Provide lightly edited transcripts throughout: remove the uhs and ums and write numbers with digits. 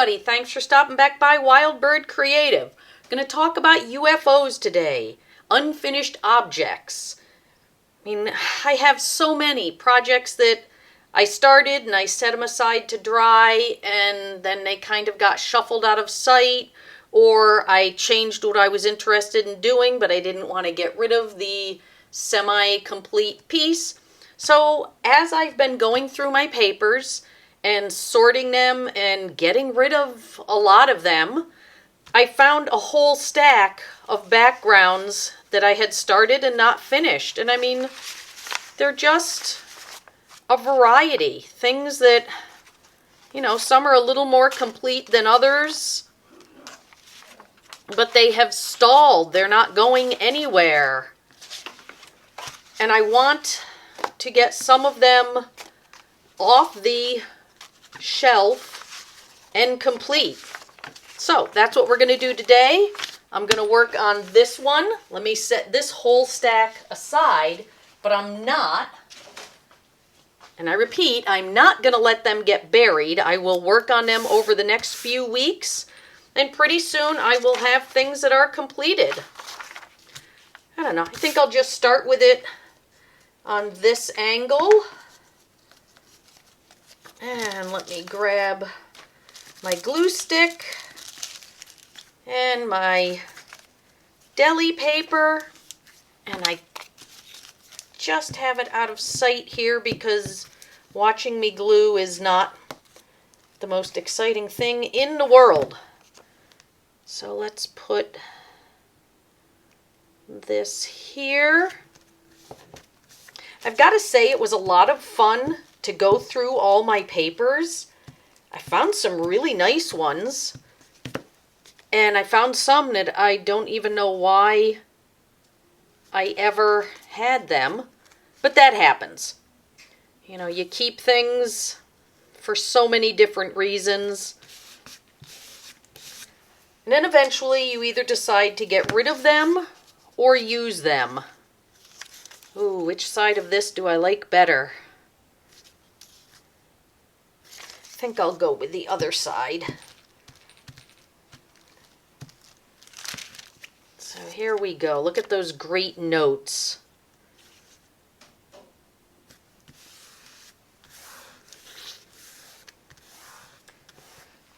everybody. Thanks for stopping back by Wild Bird Creative. I'm going to talk about UFOs today. Unfinished objects. I mean, I have so many projects that I started and I set them aside to dry, and then they kind of got shuffled out of sight, or I changed what I was interested in doing, but I didn't want to get rid of the semi-complete piece. So as I've been going through my papers and sorting them and getting rid of a lot of them, I found a whole stack of backgrounds that I had started and not finished. And I mean, they're just a variety. Things that, you know, some are a little more complete than others, but they have stalled. They're not going anywhere. And I want to get some of them off the shelf and complete. So that's what we're going to do today. I'm going to work on this one. Let me set this whole stack aside, but I'm not, and I repeat, I'm not going to let them get buried. I will work on them over the next few weeks, and pretty soon I will have things that are completed. I don't know. I think I'll just start with it on this angle. And let me grab my glue stick and my deli paper, and I just have it out of sight here because watching me glue is not the most exciting thing in the world. So let's put this here. I've got to say, it was a lot of fun to go through all my papers. I found some really nice ones, and I found some that I don't even know why I ever had them, but that happens. You know, you keep things for so many different reasons, and then eventually you either decide to get rid of them or use them. Ooh, which side of this do I like better? I think I'll go with the other side. So here we go. Look at those great notes.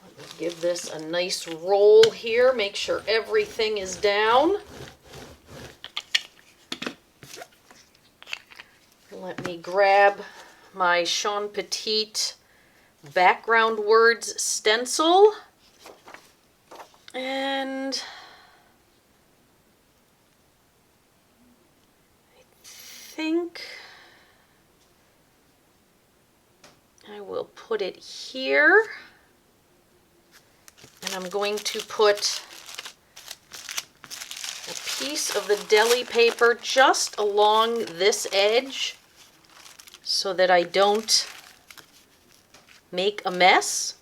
Let me give this a nice roll here. Make sure everything is down. Let me grab my Sean Petit background words stencil, and I think I will put it here, and I'm going to put a piece of the deli paper just along this edge so that I don't make a mess.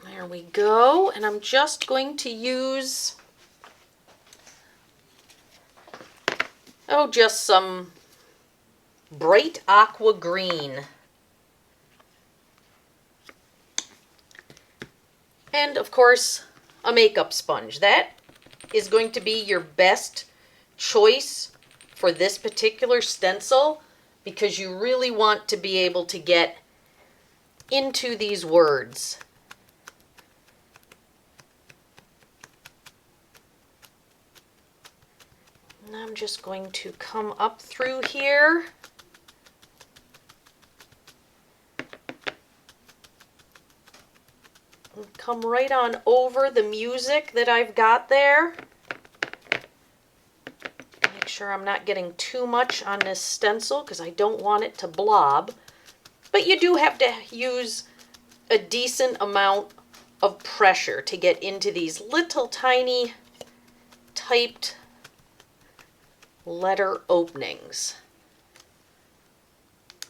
There we go. And I'm just going to use, just some bright aqua green. And of course, a makeup sponge. That is going to be your best choice for this particular stencil, because you really want to be able to get into these words. And I'm just going to come up through here. And come right on over the music that I've got there. Make sure I'm not getting too much on this stencil because I don't want it to blob. But you do have to use a decent amount of pressure to get into these little tiny typed letter openings.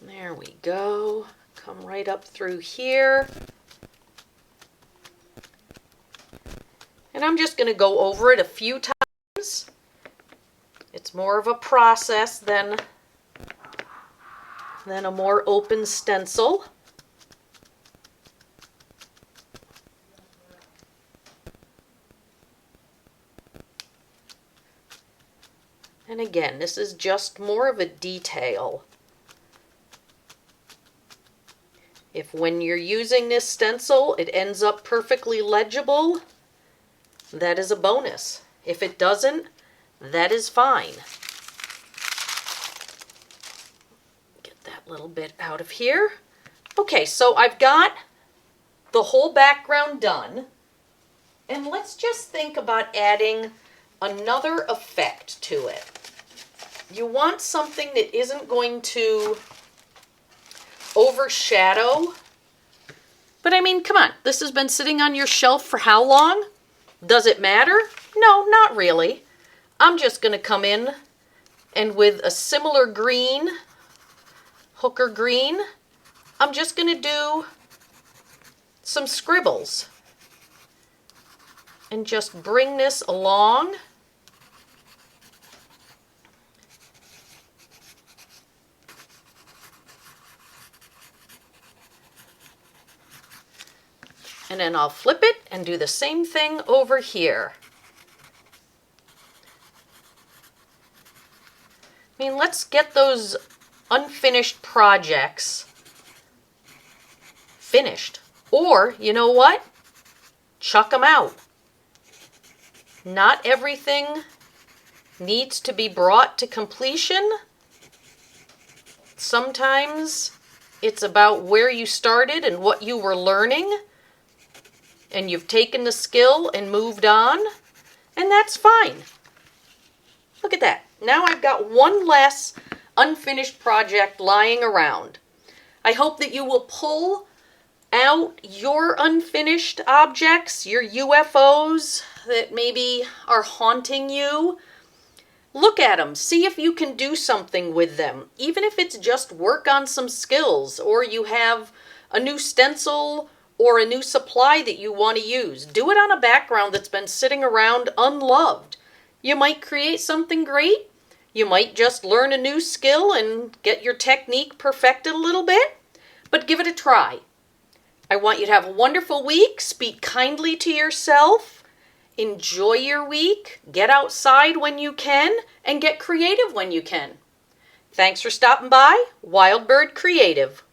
There we go. Come right up through here. And I'm just going to go over it a few times. It's more of a process than a more open stencil. And again, this is just more of a detail. If when you're using this stencil, it ends up perfectly legible, that is a bonus. If it doesn't, that is fine. Get that little bit out of here. Okay, so I've got the whole background done. And let's just think about adding another effect to it. You want something that isn't going to overshadow. But I mean, come on, this has been sitting on your shelf for how long? Does it matter? No, not really. I'm just going to come in and with a similar green, hooker green, I'm just going to do some scribbles and just bring this along. And then I'll flip it and do the same thing over here. I mean, let's get those unfinished projects finished. Or, you know what? Chuck them out. Not everything needs to be brought to completion. Sometimes it's about where you started and what you were learning, and you've taken the skill and moved on, and that's fine. Look at that. Now I've got one less unfinished project lying around. I hope that you will pull out your unfinished objects, your UFOs that maybe are haunting you. Look at them. See if you can do something with them. Even if it's just work on some skills, or you have a new stencil or a new supply that you want to use. Do it on a background that's been sitting around unloved. You might create something great. You might just learn a new skill and get your technique perfected a little bit. But give it a try. I want you to have a wonderful week. Speak kindly to yourself. Enjoy your week. Get outside when you can. And get creative when you can. Thanks for stopping by. Wild Bird Creative.